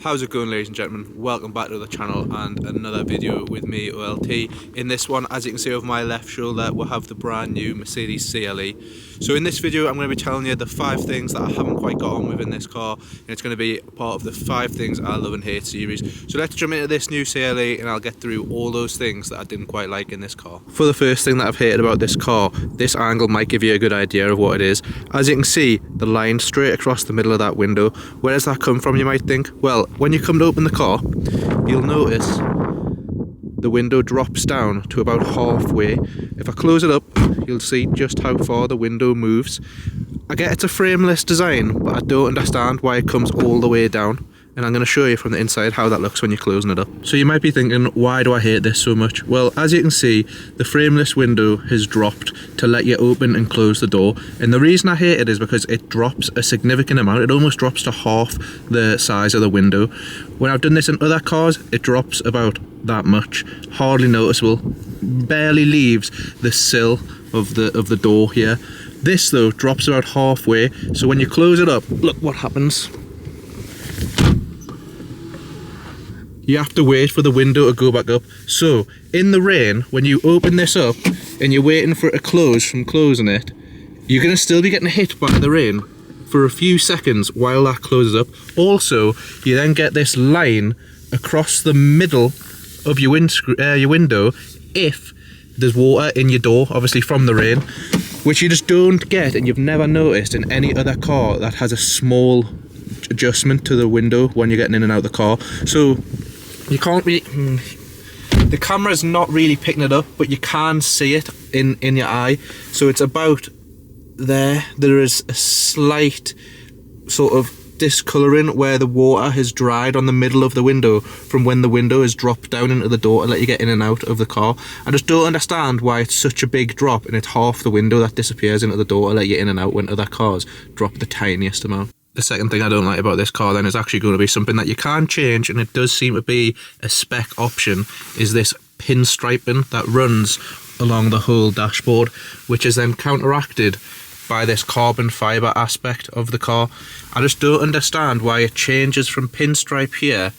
How's it going, ladies and gentlemen? Welcome back to the channel and another video with me, OLT. In this one, as you can see over my left shoulder, we'll have the brand new Mercedes CLE. So in this video, I'm going to be telling you the 5 things that I haven't quite got on with in this car, and it's going to be part of the 5 things I love and hate series. So let's jump into this new CLE and I'll get through all those things that I didn't quite like in this car. For the first thing that I've hated about this car, this angle might give you a good idea of what it is. As you can see, the line straight across the middle of that window. Where does that come from, you might think? Well, when you come to open the car, you'll notice the window drops down to about halfway. If I close it up, you'll see just how far the window moves. I get it's a frameless design, but I don't understand why it comes all the way down. And I'm going to show you from the inside how that looks when you're closing it up. So you might be thinking, why do I hate this so much? Well, as you can see, the frameless window has dropped to let you open and close the door. And the reason I hate it is because it drops a significant amount. It almost drops to half the size of the window. When I've done this in other cars, it drops about that much. Hardly noticeable. Barely leaves the sill of the door here. This though drops about halfway. So when you close it up, look what happens. You have to wait for the window to go back up. So, in the rain, when you open this up and you're waiting for it to close from closing it, you're going to still be getting hit by the rain for a few seconds while that closes up. Also, you then get this line across the middle of your window if there's water in your door, obviously from the rain, which you just don't get and you've never noticed in any other car that has a small adjustment to the window when you're getting in and out of the car. So you can't really, the camera's not really picking it up, but you can see it in your eye. So it's about there. There is a slight sort of discolouring where the water has dried on the middle of the window from when the window is dropped down into the door to let you get in and out of the car. I just don't understand why it's such a big drop and it's half the window that disappears into the door to let you in and out when other cars drop the tiniest amount. The second thing I don't like about this car then is actually going to be something that you can change, and it does seem to be a spec option, is this pinstriping that runs along the whole dashboard, which is then counteracted by this carbon fibre aspect of the car. I just don't understand why it changes from pinstripe here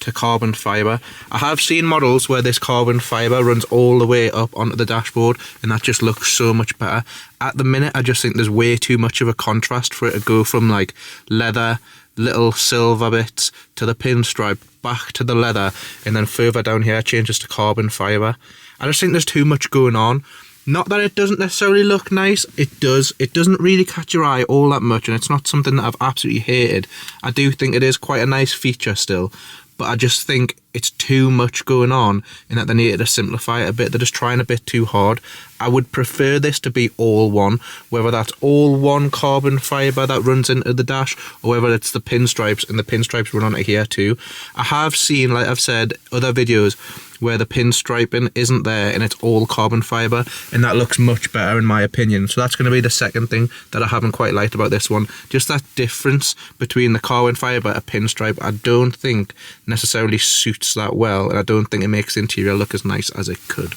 to carbon fibre. I have seen models where this carbon fibre runs all the way up onto the dashboard and that just looks so much better. At the minute, I just think there's way too much of a contrast for it to go from like leather, little silver bits, to the pinstripe, back to the leather, and then further down here changes to carbon fibre. I just think there's too much going on. Not that it doesn't necessarily look nice, it does. It doesn't really catch your eye all that much, and it's not something that I've absolutely hated. I do think it is quite a nice feature still, but I just think it's too much going on and that they needed to simplify it a bit. They're just trying a bit too hard. I would prefer this to be all one, whether that's all one carbon fibre that runs into the dash or whether it's the pinstripes and the pinstripes run onto here too. I have seen, like I've said, other videos where the pinstriping isn't there and it's all carbon fibre, and that looks much better in my opinion. So that's going to be the second thing that I haven't quite liked about this one. Just that difference between the carbon fibre and pinstripe I don't think necessarily suits that well, and I don't think it makes the interior look as nice as it could.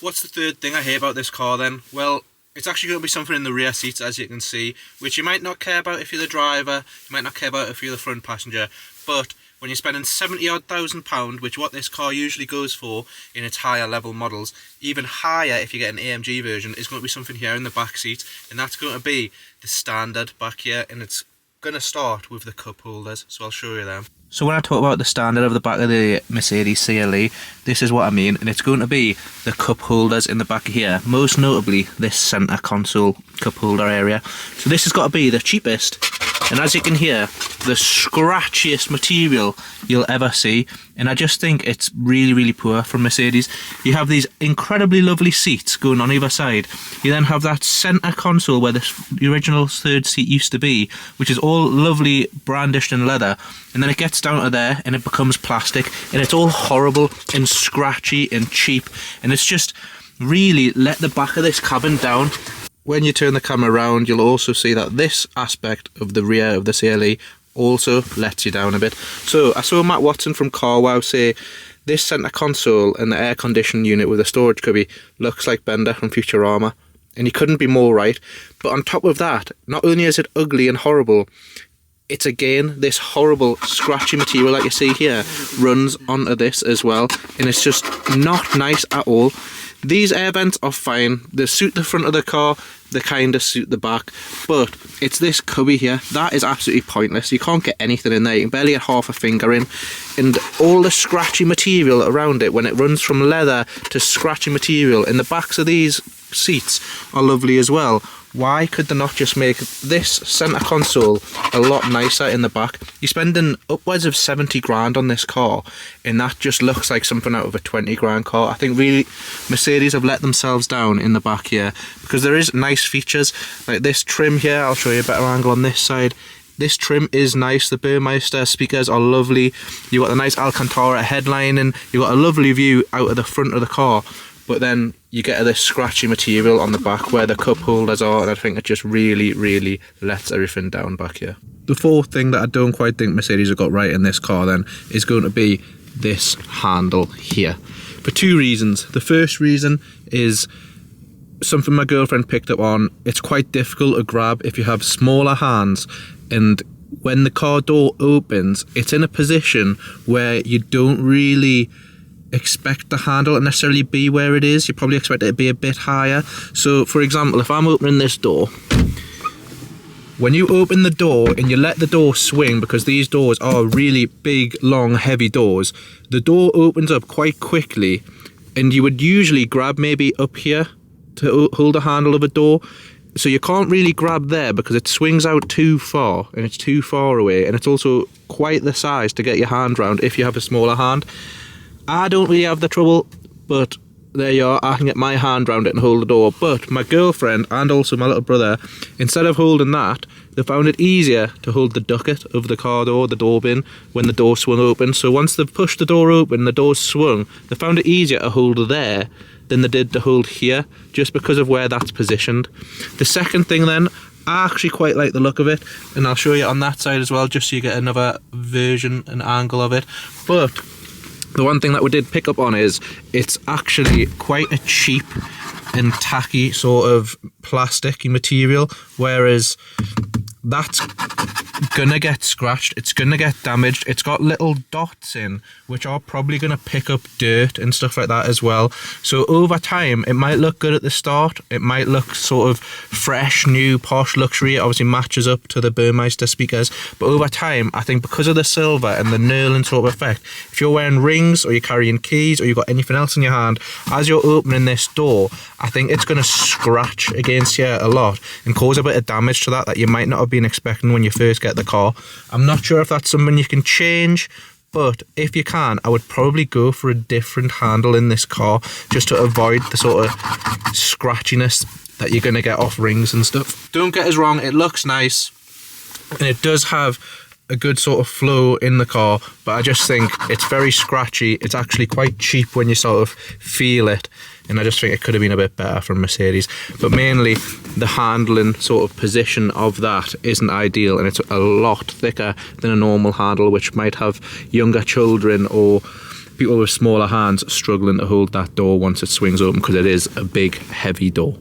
What's the third thing I hate about this car then? Well, it's actually going to be something in the rear seats, as you can see, which you might not care about if you're the driver, you might not care about if you're the front passenger, but when you're spending £70,000, which what this car usually goes for in its higher level models, even higher if you get an AMG version, is going to be something here in the back seat, and that's going to be the standard back here, and it's going to start with the cup holders, so I'll show you them. So when I talk about the standard of the back of the Mercedes CLE, this is what I mean, and it's going to be the cup holders in the back here, most notably this centre console cup holder area. So this has got to be the cheapest, and as you can hear, the scratchiest material you'll ever see, and I just think it's really, really poor from Mercedes. You have these incredibly lovely seats going on either side. You then have that centre console where the original third seat used to be, which is all lovely brandished in leather, and then it gets down to there and it becomes plastic, and it's all horrible and scratchy and cheap, and it's just really let the back of this cabin down. When you turn the camera around, you'll also see that this aspect of the rear of the CLE also lets you down a bit. So I saw Matt Watson from CarWow say this centre console and the air conditioning unit with the storage cubby looks like Bender from Futurama, and he couldn't be more right. But on top of that, not only is it ugly and horrible, it's again this horrible scratchy material that you see here runs onto this as well, and it's just not nice at all. These air vents are fine, they suit the front of the car, they kind of suit the back, but it's this cubby here that is absolutely pointless. You can't get anything in there, you can barely get half a finger in, and all the scratchy material around it, when it runs from leather to scratchy material, and the backs of these seats are lovely as well. Why could they not just make this centre console a lot nicer in the back? You're spending upwards of 70 grand on this car, and that just looks like something out of a 20 grand car. I think really Mercedes have let themselves down in the back here, because there is nice features like this trim here. I'll show you a better angle on this side. This trim is nice, the Burmeister speakers are lovely, you've got the nice Alcantara headline, and you've got a lovely view out of the front of the car. But then you get this scratchy material on the back where the cup holders are, and I think it just really lets everything down back here. The fourth thing that I don't quite think Mercedes have got right in this car then is going to be this handle here, for two reasons. The first reason is something my girlfriend picked up on. It's quite difficult to grab if you have smaller hands, and when the car door opens, it's in a position where you don't really expect the handle to necessarily be where it is. You probably expect it to be a bit higher. So for example, if I'm opening this door, when you open the door and you let the door swing, because these doors are really big, long, heavy doors, the door opens up quite quickly, and you would usually grab maybe up here to hold the handle of a door. So you can't really grab there because it swings out too far, and it's too far away, and it's also quite the size to get your hand round if you have a smaller hand. I don't really have the trouble, but there you are, I can get my hand around it and hold the door. But my girlfriend and also my little brother, instead of holding that, they found it easier to hold the ducket of the car door, the door bin, when the door swung open. So once they've pushed the door open, the door swung, they found it easier to hold there than they did to hold here, just because of where that's positioned. The second thing then, I actually quite like the look of it, and I'll show you on that side as well, just so you get another version and angle of it. But the one thing that we did pick up on is it's actually quite a cheap and tacky sort of plasticky material, whereas that's gonna get scratched, it's gonna get damaged. It's got little dots in which are probably gonna pick up dirt and stuff like that as well. So over time it might look good at the start, it might look sort of fresh, new, posh, luxury. It obviously matches up to the Burmeister speakers, but over time I think because of the silver and the knurling sort of effect, if you're wearing rings or you're carrying keys or you've got anything else in your hand, as you're opening this door, I think it's going to scratch against here a lot and cause a bit of damage to that you might not have been expecting when you first get the car. I'm not sure if that's something you can change, but if you can, I would probably go for a different handle in this car just to avoid the sort of scratchiness that you're going to get off rings and stuff. Don't get us wrong, it looks nice and it does have a good sort of flow in the car, but I just think it's very scratchy. It's actually quite cheap when you sort of feel it, and I just think it could have been a bit better from Mercedes. But mainly the handling sort of position of that isn't ideal, and it's a lot thicker than a normal handle, which might have younger children or people with smaller hands struggling to hold that door once it swings open, because it is a big heavy door.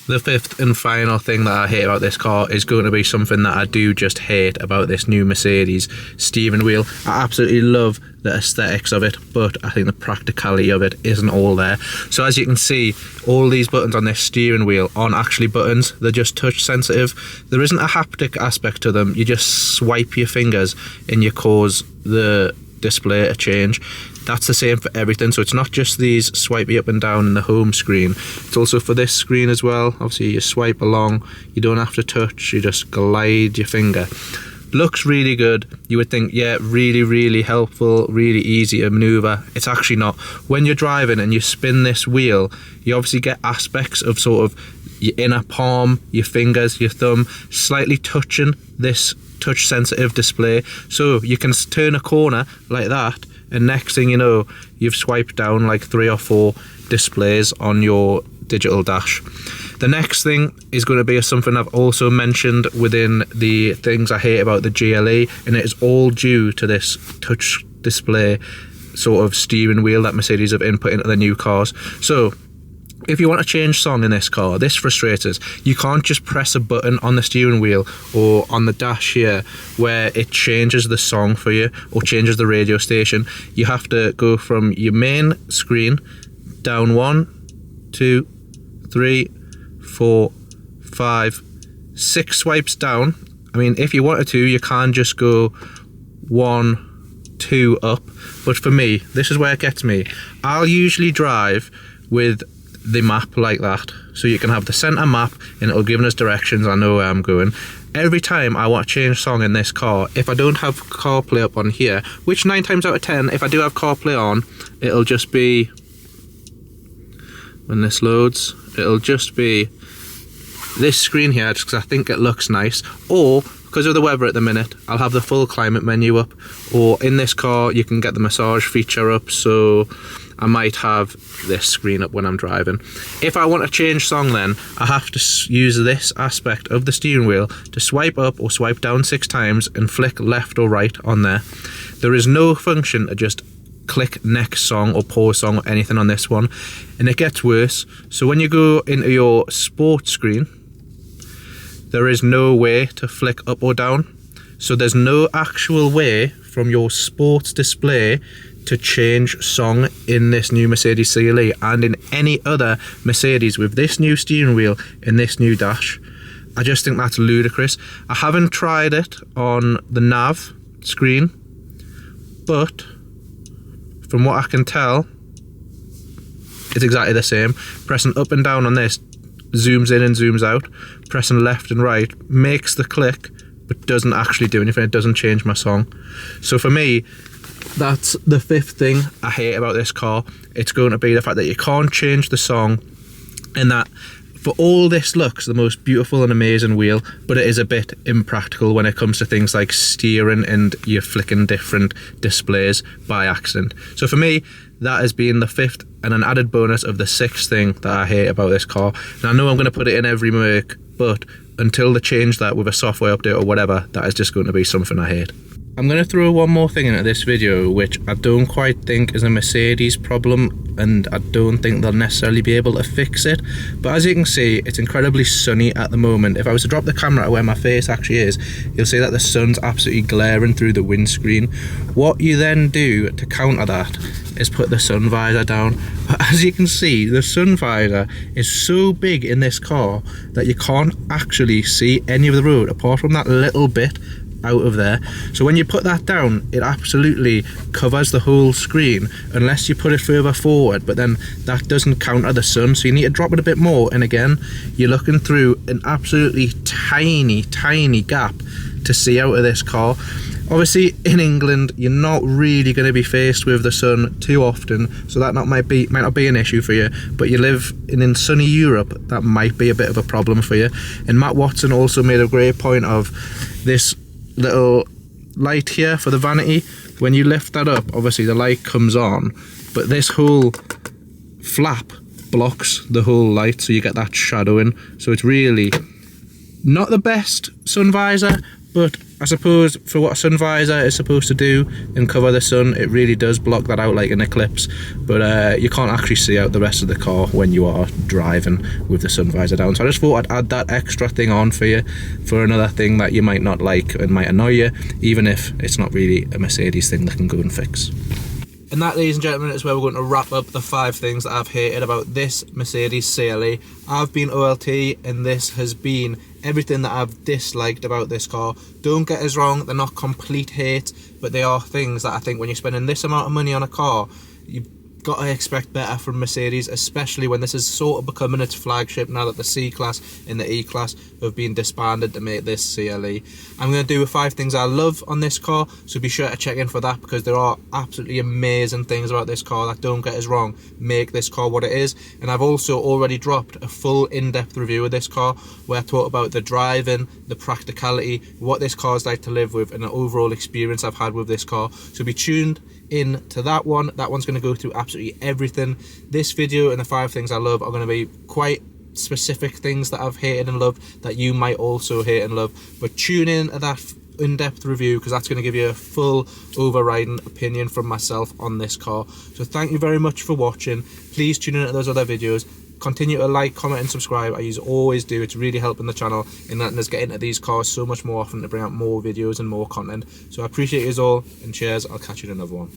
The fifth and final thing that I hate about this car is going to be something that I do just hate about this new Mercedes steering wheel. I absolutely love the aesthetics of it, but I think the practicality of it isn't all there. So as you can see, all these buttons on this steering wheel aren't actually buttons, they're just touch sensitive. There isn't a haptic aspect to them. You just swipe your fingers and you cause the display to change. That's the same for everything, so it's not just these swipey up and down in the home screen, it's also for this screen as well. Obviously you swipe along, you don't have to touch, you just glide your finger. Looks really good. You would think, yeah, really helpful, really easy to maneuver. It's actually not. When you're driving and you spin this wheel, you obviously get aspects of sort of your inner palm, your fingers, your thumb slightly touching this touch sensitive display, so you can turn a corner like that and next thing you know, you've swiped down like 3 or 4 displays on your digital dash. The next thing is going to be something I've also mentioned within the things I hate about the GLE, and it is all due to this touch display sort of steering wheel that Mercedes have input into the new cars. So If you want to change song in this car, this frustrates us. You can't just press a button on the steering wheel or on the dash here where it changes the song for you or changes the radio station. You have to go from your main screen down 1, 2, 3, 4, 5, 6 swipes down. I mean, if you wanted to, you can just go 1, 2 up. But for me, this is where it gets me. I'll usually drive with the map like that, so you can have the center map and it'll give us directions. I know where I'm going. Every time I want to change song in this car, if I don't have CarPlay up on here, which 9 times out of 10, if I do have CarPlay on, it'll just be, when this loads, it'll just be this screen here, just because I think it looks nice, or because of the weather at the minute, I'll have the full climate menu up, or in this car you can get the massage feature up, so I might have this screen up when I'm driving. If I want to change song, then I have to use this aspect of the steering wheel to swipe up or swipe down 6 times and flick left or right on there. There is no function to just click next song or pause song or anything on this one, and it gets worse. So when you go into your sports screen, there is no way to flick up or down. So there's no actual way from your sports display to change song in this new Mercedes CLE and in any other Mercedes with this new steering wheel and this new dash. I just think that's ludicrous. I haven't tried it on the nav screen, but from what I can tell, it's exactly the same. Pressing up and down on this zooms in and zooms out. Pressing left and right makes the click, but doesn't actually do anything. It doesn't change my song. So for me, that's the 5th thing I hate about this car. It's going to be the fact that you can't change the song, and that for all this looks the most beautiful and amazing wheel, but it is a bit impractical when it comes to things like steering and you're flicking different displays by accident. So for me, that has been the 5th and an added bonus of the 6th thing that I hate about this car. And I know I'm going to put it in every Merc, but until they change that with a software update or whatever, that is just going to be something I hate. I'm going to throw one more thing into this video, which I don't quite think is a Mercedes problem, and I don't think they'll necessarily be able to fix it. But as you can see, it's incredibly sunny at the moment. If I was to drop the camera to where my face actually is, you'll see that the sun's absolutely glaring through the windscreen. What you then do to counter that is put the sun visor down. But as you can see, the sun visor is so big in this car that you can't actually see any of the road apart from that little bit out of there. So when you put that down, it absolutely covers the whole screen unless you put it further forward, but then that doesn't counter the sun, so you need to drop it a bit more, and again you're looking through an absolutely tiny gap to see out of this car. Obviously in England you're not really going to be faced with the sun too often, so that might not be an issue for you, but you live in sunny Europe, that might be a bit of a problem for you. And Matt Watson also made a great point of this little light here for the vanity. When you lift that up, obviously the light comes on, but this whole flap blocks the whole light, so you get that shadowing. So it's really not the best sun visor, but I suppose for what a sun visor is supposed to do and cover the sun, it really does block that out like an eclipse. But you can't actually see out the rest of the car when you are driving with the sun visor down. So I just thought I'd add that extra thing on for you, for another thing that you might not like and might annoy you, even if it's not really a Mercedes thing that can go and fix. And that, ladies and gentlemen, is where we're going to wrap up the 5 things that I've hated about this Mercedes CLE. I've been OLT, and this has been everything that I've disliked about this car. Don't get us wrong, they're not complete hate, but they are things that I think when you're spending this amount of money on a car, you've got to expect better from Mercedes, especially when this is sort of becoming its flagship now that the C-Class and the E-Class have been disbanded to make this CLE. I'm going to do 5 things I love on this car, so be sure to check in for that, because there are absolutely amazing things about this car that, don't get us wrong, make this car what it is. And I've also already dropped a full in-depth review of this car where I talk about the driving, the practicality, what this car is like to live with, and the overall experience I've had with this car. So be tuned in to that one. That one's going to go through absolutely everything. This video and the 5 things I love are going to be quite specific things that I've hated and loved that you might also hate and love, but tune in to that in-depth review, because that's going to give you a full overriding opinion from myself on this car. So thank you very much for watching. Please tune in to those other videos. continue to like, comment and subscribe. I always do. It's really helping the channel in letting us get into these cars so much more often to bring out more videos and more content. So I appreciate you all, and cheers. I'll catch you in another one.